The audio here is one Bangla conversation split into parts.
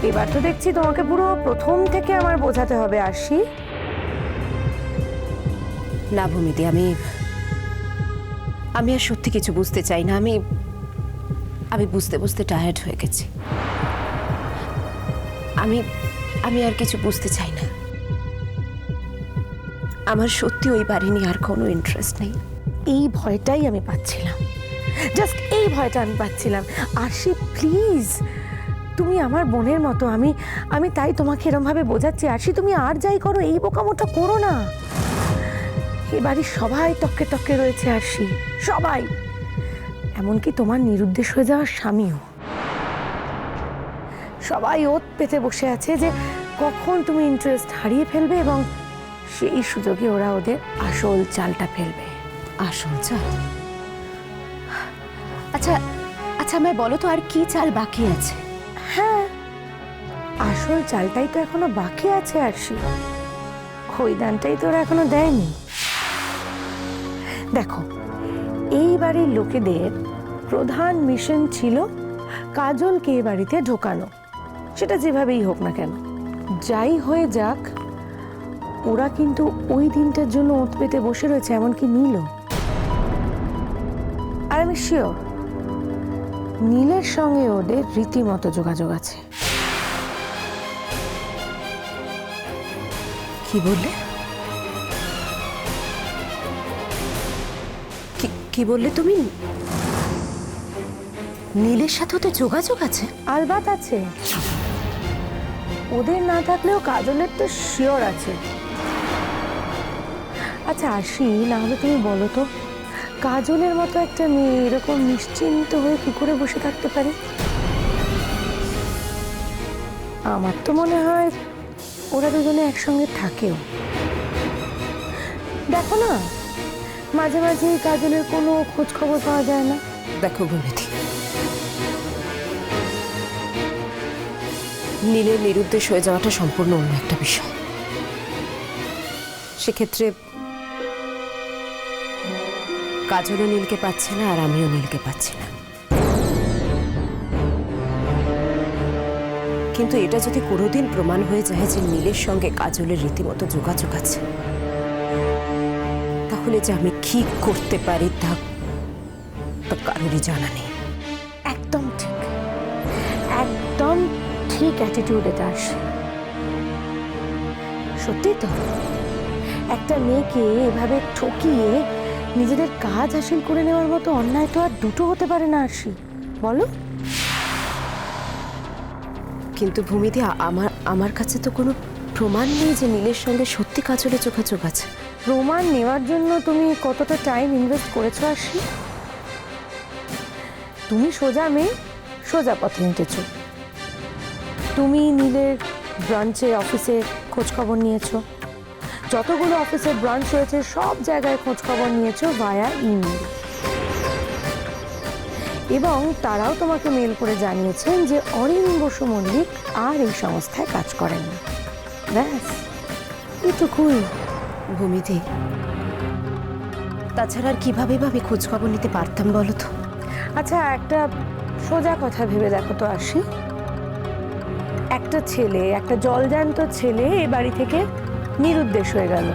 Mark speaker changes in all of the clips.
Speaker 1: এবার তো দেখছি তোমাকে পুরো প্রথম থেকে আমার বোঝাতে হবে আরশি।
Speaker 2: না ভূমিদি, আমি আর সত্যি কিছু বুঝতে চাই না। আমি বুঝতে বুঝতে টায়ার্ড হয়ে গেছি। আমি আর কিছু বুঝতে চাই না। আমার সত্যি ওই বাড়ি নিয়ে আর কোনো ইন্টারেস্ট নেই।
Speaker 1: এই ভয়টাই আমি পাচ্ছিলাম, জাস্ট এই ভয়টা আমি পাচ্ছিলাম। আরশি প্লিজ, তুমি আমার বোনের মতো, আমি তাই তোমাকে এরম ভাবে বোঝাচ্ছি। আরশি তুমি আর যাই করো এই বোকামোটা করো না। এ বাড়ির সবাই টক্কে টক্কে রয়েছে আরশি, সবাই, এমনকি তোমার নিরুদ্দেশ হয়ে যাওয়ার স্বামীও। সবাই ওত পেতে বসে আছে যে কখন তুমি ইন্টারেস্ট হারিয়ে ফেলবে এবং সেই সুযোগে ওরা ওদের আসল চালটা ফেলবে।
Speaker 2: আসল চাল? আচ্ছা আচ্ছা, আমায় বলো তো আর কি চাল বাকি আছে?
Speaker 1: হ্যাঁ, আসল চালটাই তো এখনো বাকি আছে আরশি। খৈদানটাই তো ওরা এখনো দেয়নি। দেখো, এই বাড়ির লোকেদের প্রধান মিশন ছিল কাজলকে এ বাড়িতে ঢোকানো, সেটা যেভাবেই হোক না কেন। যাই হয়ে যাক, ওরা কিন্তু ওই দিনটার জন্য ওত পেতে বসে রয়েছে, এমনকি নীলও। আর আমি শিওর নীলের সঙ্গে ওদের রীতিমতো যোগাযোগ আছে।
Speaker 2: কি বললে? কি বললে তুমি? নীলের সাথে ওদের যোগাযোগ আছে?
Speaker 1: আলবাত আছে, ওদের না থাকলেও কাজলের তো শিওর আছে। আচ্ছা আরশি, না হলে তুমি বলো তো, কাজলের মতো একটা মেয়ে এরকম নিশ্চিন্ত হয়ে কি করে বসে থাকতে পারে? আমার তো মনে হয় ওরা দুজনে একসঙ্গে থাকেও। দেখো না, মাঝে মাঝে কাজলের কোনো খোঁজ খবর পাওয়া যায় না।
Speaker 2: দেখো ভূমিদি, নীলের নিরুদ্দেশ হয়ে যাওয়াটা সম্পূর্ণ অন্য একটা বিষয়। সেক্ষেত্রে কাজলও নীলকে পাচ্ছে না আর আমিও নীলকে পাচ্ছি না। কিন্তু এটা যদি কোনোদিন প্রমাণ হয়ে যায় যে নীলের সঙ্গে কাজলের রীতিমতো যোগাযোগ আছে, তাহলে যে আমি কি করতে পারি তা কারোরই জানা নেই।
Speaker 1: একদম ঠিক, একদম ঠিক অ্যাটিটিউড এটা আসে। সত্যি তো, একটা মেয়েকে এভাবে ঠকিয়ে নিজেদের কাজ হাসিল করে নেওয়ার মতো অন্যায় তো আর দুটো হতে পারে না আরশি, বলো?
Speaker 2: কিন্তু ভূমিদি, আমার কাছে তো কোনো প্রমাণ নেই যে নীলের সঙ্গে সত্যি কাজলের যোগাযোগ আছে।
Speaker 1: প্রমাণ নেওয়ার জন্য তুমি কতটা টাইম ইনভেস্ট করেছো আরশি? তুমি সোজা মেয়ে, সোজা পথে হেঁটেছো। তুমি নীলের ব্রাঞ্চে অফিসে খোঁজ খবর নিয়েছো, যতগুলো অফিসের ব্রাঞ্চ রয়েছে সব জায়গায় খোঁজ খবর নিয়েছো ভায়া ইমেল, এবং তারাও তোমাকে মেল করে জানিয়েছেন যে অরিন বসু মল্লিক আর এই সংস্থায় কাজ করেন না। ব্যাস, এটুকুই।
Speaker 2: ভূমিদি, তাছাড়া আর কিভাবে আমি খোঁজ খবর নিতে পারতাম বলো তো?
Speaker 1: আচ্ছা, একটা সোজা কথা ভেবে দেখো তো আরশি, একটা ছেলে, একটা জলজ্যান্ত ছেলে এ বাড়ি থেকে নিরুদ্দেশ হয়ে গেল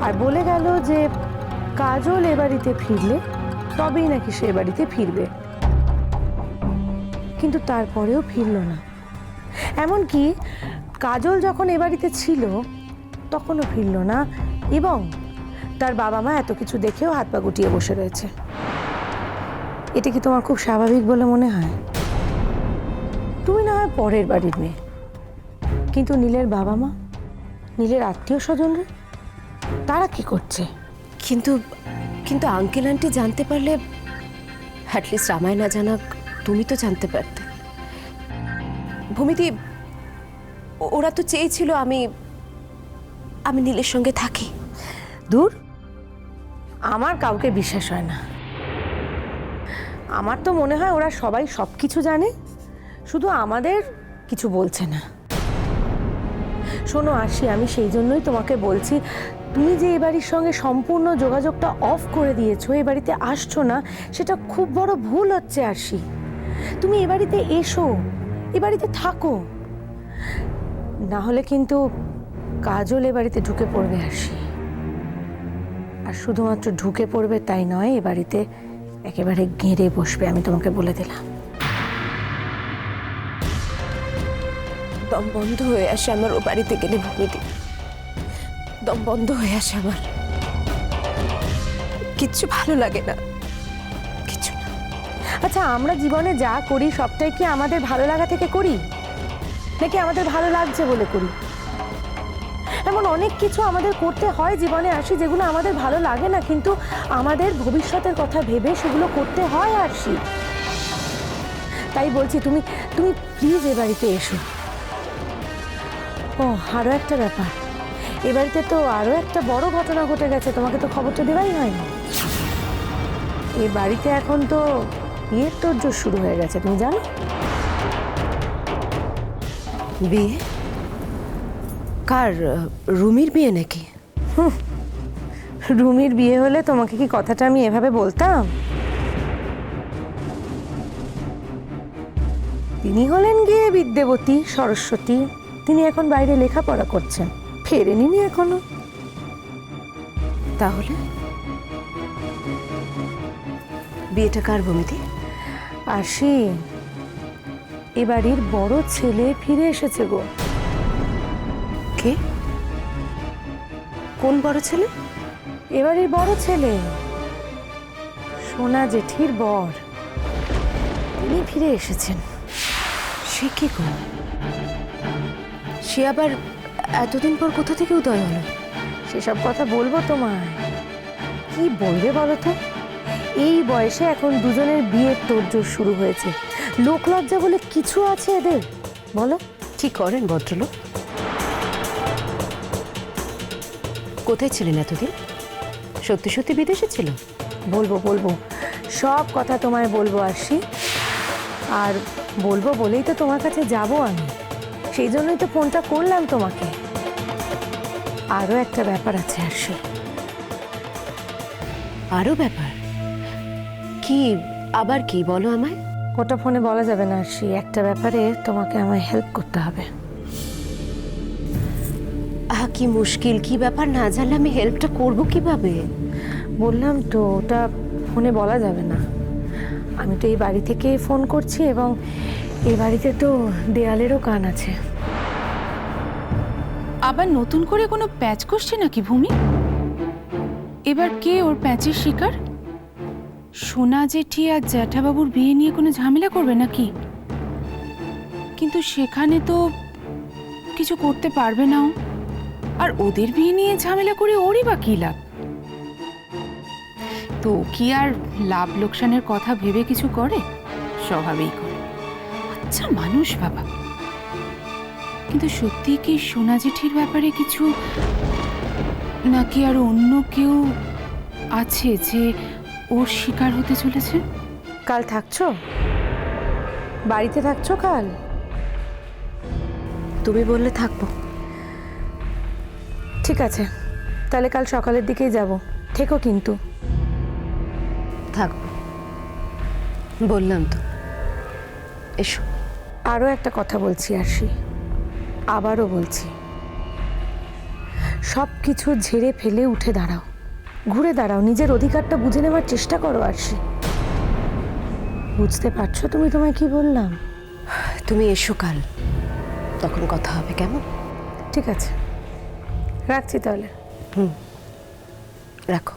Speaker 1: আর বলে গেল যে কাজল এ বাড়িতে ফিরলে তবেই নাকি সে বাড়িতে ফিরবে, কিন্তু তারপরেও ফিরল না। এমনকি কাজল যখন এ বাড়িতে ছিল তখনও ফিরল না, এবং তার বাবা মা এত কিছু দেখেও হাত পা গুটিয়ে বসে রয়েছে। এটা কি তোমার খুব স্বাভাবিক বলে মনে হয়? তুমি না হয় পরের বাড়ির মেয়ে, কিন্তু নীলের বাবা মা, নীলের আত্মীয় স্বজনরা, তারা কি করছে?
Speaker 2: কিন্তু কিন্তু আঙ্কেল আন্টি জানতে পারলে, অ্যাটলিস্ট আমায় না জানাক তুমি তো জানতে পারতে। ভূমিদি, ওরা তো চেয়েছিল আমি নীলের সঙ্গে থাকি।
Speaker 1: দূর, আমার কাউকে বিশ্বাস হয় না। আমার তো মনে হয় ওরা সবাই সব কিছু জানে, শুধু আমাদের কিছু বলছে না। শোনো আরশি, আমি সেই জন্যই তোমাকে বলছি, তুমি যে এই বাড়ির সঙ্গে সম্পূর্ণ যোগাযোগটা অফ করে দিয়েছো, এ বাড়িতে আসছো না, সেটা খুব বড় ভুল হচ্ছে আরশি। তুমি এ বাড়িতে এসো, এ বাড়িতে থাকো, না হলে কিন্তু কাজল এ বাড়িতে ঢুকে পড়বে আরশি। আর শুধুমাত্র ঢুকে পড়বে তাই নয়, এ বাড়িতে একেবারে গেঁড়ে বসবে, আমি তোমাকে বলে দিলাম।
Speaker 2: দম বন্ধ হয়ে আসে আমার ও বাড়িতে গেলে ভূমিদি, দম বন্ধ হয়ে আসে আমার। কিচ্ছু ভালো লাগে না, কিছু না।
Speaker 1: আচ্ছা, আমরা জীবনে যা করি সবটাই কি আমাদের ভালো লাগা থেকে করি, নাকি আমাদের ভালো লাগছে বলে করি? এমন অনেক কিছু আমাদের করতে হয় জীবনে আসি যেগুলো আমাদের ভালো লাগে না, কিন্তু আমাদের ভবিষ্যতের কথা ভেবে সেগুলো করতে হয় আসি। তাই বলছি, তুমি তুমি প্লিজ এ বাড়িতে এসো। ও, আরও একটা ব্যাপার, এ বাড়িতে তো আরও একটা বড় ঘটনা ঘটে গেছে, তোমাকে তো খবরটা দেওয়াই হয়নি। এ বাড়িতে এখন তো বিয়ের তোড়জোড় শুরু হয়ে গেছে, তুমি জানো?
Speaker 2: বিয়ে? কার? রুমির বিয়ে নাকি?
Speaker 1: রুমির বিয়ে হলে তোমাকে কি কথাটা আমি এভাবে বলতাম? তিনি হলেন গিয়ে বিদ্যাবতী সরস্বতী, তিনি এখন বাইরে লেখাপড়া করছেন, ফেরেনি এখনো।
Speaker 2: তাহলে বিয়েটা কার ভূমিতে?
Speaker 1: আরশি, এ বাড়ির বড় ছেলে ফিরে এসেছে গো।
Speaker 2: কে? কোন বড় ছেলে?
Speaker 1: এ বাড়ির বড় ছেলে, সোনা জেঠির বর, তিনি ফিরে এসেছেন।
Speaker 2: সে কি করে? সে আবার এতদিন পর কোথা থেকে উদয় হলো?
Speaker 1: সেসব কথা বলবো তোমায়? কি বলবে বলো তো? এই বয়সে এখন দুজনের বিয়ের তোড়জোড় শুরু হয়েছে, লোকলজ্জা বলে কিছু আছে এদের বলো?
Speaker 2: কি করেন ভদ্রলোক? কোথায় ছিলেন এতদিন? সত্যি সত্যি বিদেশে ছিল?
Speaker 1: বলবো বলবো, সব কথা তোমায় বলবো আরশি। আর বলবো বলেই তো তোমার কাছে যাব আমি, সেই জন্যই তো ফোনটা করলাম তোমাকে। আরও একটা ব্যাপার আছে আরশি।
Speaker 2: আরো ব্যাপার? কি? আবার কি বলো আমায়?
Speaker 1: ওটা ফোনে বলা যাবে না আরশি, একটা ব্যাপারে তোমাকে আমায় হেল্প করতে হবে।
Speaker 2: কি মুশকিল, কি ব্যাপার? না জানলে আমি হেল্পটা করবো কিভাবে?
Speaker 1: বললাম তো, ওটা ফোনে বলা যাবে না। আমি তো এই বাড়ি থেকে ফোন করছি, এবং এই বাড়িতে তো দেয়ালেরও কান আছে।
Speaker 3: আবার নতুন করে কোনো প্যাচ করছে নাকি ভূমি? এবার কে ওর প্যাচের শিকার? সোনা জেঠি আর জ্যাঠাবাবুর বিয়ে নিয়ে কোনো ঝামেলা করবে নাকি? কিন্তু সেখানে তো কিছু করতে পারবে না ও। আর ওদের বিয়ে নিয়ে ঝামেলা করে ওরই বা কী লাভ? তো কি আর লাভ লোকসানের কথা ভেবে কিছু করে? স্বভাবেই করে। আচ্ছা মানুষ বাবা। কিন্তু সত্যি কি সোনা জেঠির ব্যাপারে কিছু, নাকি আর অন্য কেউ আছে যে ওর শিকার হতে চলেছে?
Speaker 1: কাল থাকছো বাড়িতে? থাকছো কাল?
Speaker 2: তুমি বললে থাকবো।
Speaker 1: ঠিক আছে, তাহলে কাল সকালের দিকেই যাব, থেকো কিন্তু।
Speaker 2: থাকবো বললাম তো। এসো।
Speaker 1: আরও একটা কথা বলছি আরশি, আবারও বলছি, সব কিছু ঝেড়ে ফেলে উঠে দাঁড়াও, ঘুরে দাঁড়াও, নিজের অধিকারটা বুঝে নেওয়ার চেষ্টা করো আরশি। বুঝতে পারছো তুমি তোমায় কি বললাম?
Speaker 2: তুমি এসো কাল, তখন কথা হবে, কেমন?
Speaker 1: ঠিক আছে, রাখছি তাহলে।
Speaker 2: রাখো।